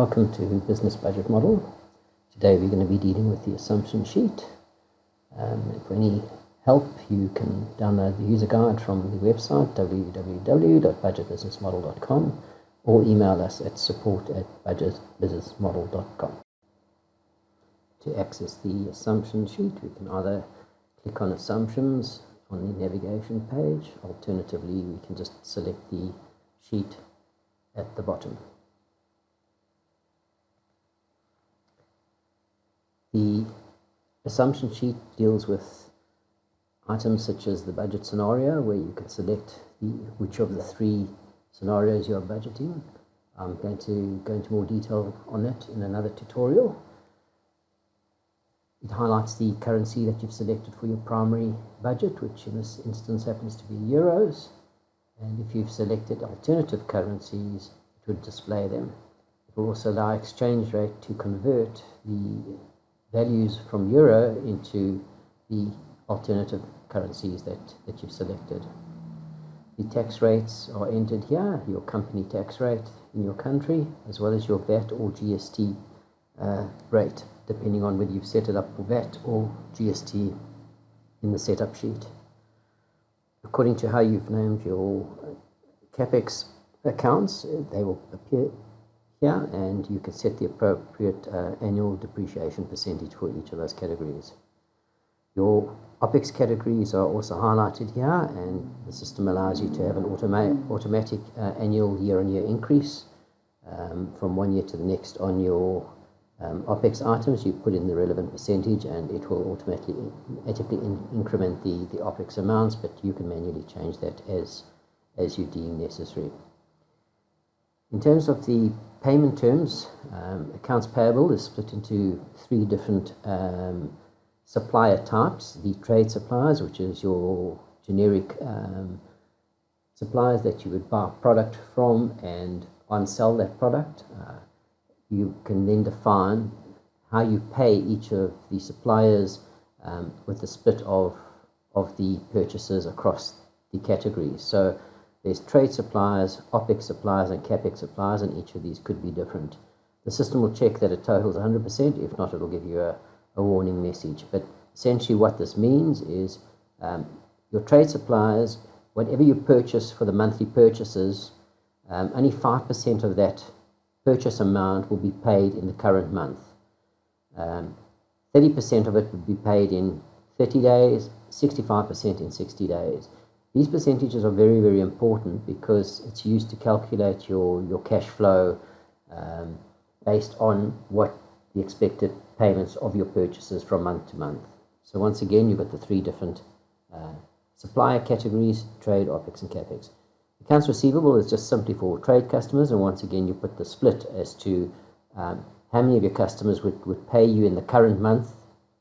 Welcome to Business Budget Model. Today we're going to be dealing with the assumption sheet. For any help, you can download the user guide from the website www.budgetbusinessmodel.com or email us at support@budgetbusinessmodel.com. To access the assumption sheet, we can either click on Assumptions on the navigation page. Alternatively, we can just select the sheet at the bottom. The assumption sheet deals with items such as the budget scenario, where you can select which of the three scenarios you are budgeting. I'm going to go into more detail on that in another tutorial. It highlights the currency that you've selected for your primary budget, which in this instance happens to be euros. And if you've selected alternative currencies, it would display them. It will also allow exchange rate to convert the values from euro into the alternative currencies that you've selected. The tax rates are entered here, your company tax rate in your country, as well as your VAT or GST rate, depending on whether you've set it up for VAT or GST in the setup sheet. According to how you've named your CapEx accounts, they will appear here, and you can set the appropriate annual depreciation percentage for each of those categories. Your OPEX categories are also highlighted here, and the system allows you to have an automatic annual year-on-year increase from one year to the next on your OPEX items. You put in the relevant percentage and it will automatically increment the OPEX amounts, but you can manually change that as you deem necessary. In terms of the payment terms, accounts payable is split into three different supplier types. The trade suppliers, which is your generic suppliers that you would buy product from and on-sell that product. You can then define how you pay each of the suppliers with the split of the purchases across the categories. So there's trade suppliers, OPEX suppliers, and CapEx suppliers, and each of these could be different. The system will check that it totals 100%. If not, it will give you a warning message. But essentially what this means is your trade suppliers, whatever you purchase for the monthly purchases, only 5% of that purchase amount will be paid in the current month. 30% of it would be paid in 30 days, 65% in 60 days. These percentages are very, very important because it's used to calculate your cash flow based on what the expected payments of your purchases from month to month. So once again, you've got the three different supplier categories: trade, OPEX, and CapEx. Accounts receivable is just simply for trade customers, and once again you put the split as to how many of your customers would pay you in the current month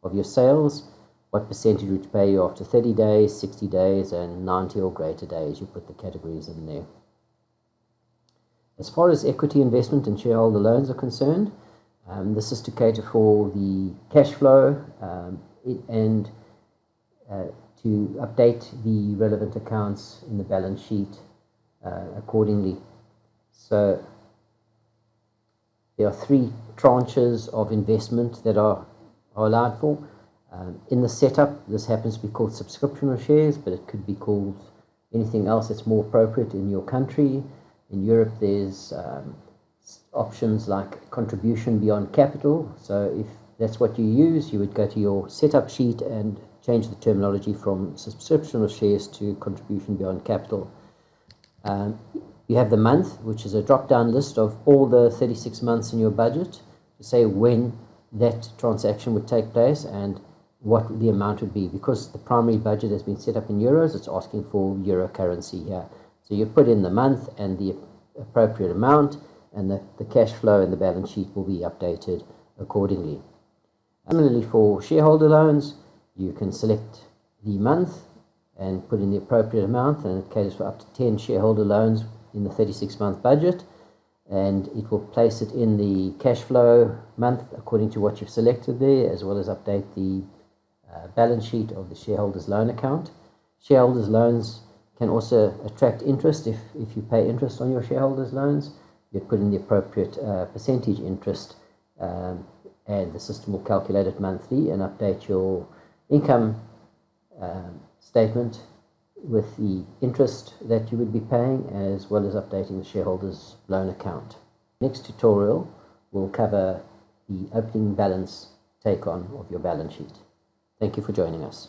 of your sales, what percentage would pay you after 30 days, 60 days, and 90 or greater days. You put the categories in there. As far as equity investment and shareholder loans are concerned, this is to cater for the cash flow and to update the relevant accounts in the balance sheet accordingly. So there are three tranches of investment that are allowed for. In the setup, this happens to be called subscription of shares, but it could be called anything else that's more appropriate in your country. In Europe, there's options like contribution beyond capital. So if that's what you use, you would go to your setup sheet and change the terminology from subscription of shares to contribution beyond capital. You have the month, which is a drop-down list of all the 36 months in your budget to say when that transaction would take place and what the amount would be. Because the primary budget has been set up in euros, it's asking for euro currency here. So you put in the month and the appropriate amount, and the cash flow and the balance sheet will be updated accordingly. Similarly, for shareholder loans, you can select the month and put in the appropriate amount, and it caters for up to 10 shareholder loans in the 36-month budget, and it will place it in the cash flow month according to what you've selected there, as well as update the balance sheet of the shareholders loan account. Shareholders loans can also attract interest if you pay interest on your shareholders loans, you'd put in the appropriate percentage interest, and the system will calculate it monthly and update your income statement with the interest that you would be paying, as well as updating the shareholders' loan account. Next tutorial will cover the opening balance take-on of your balance sheet. Thank you for joining us.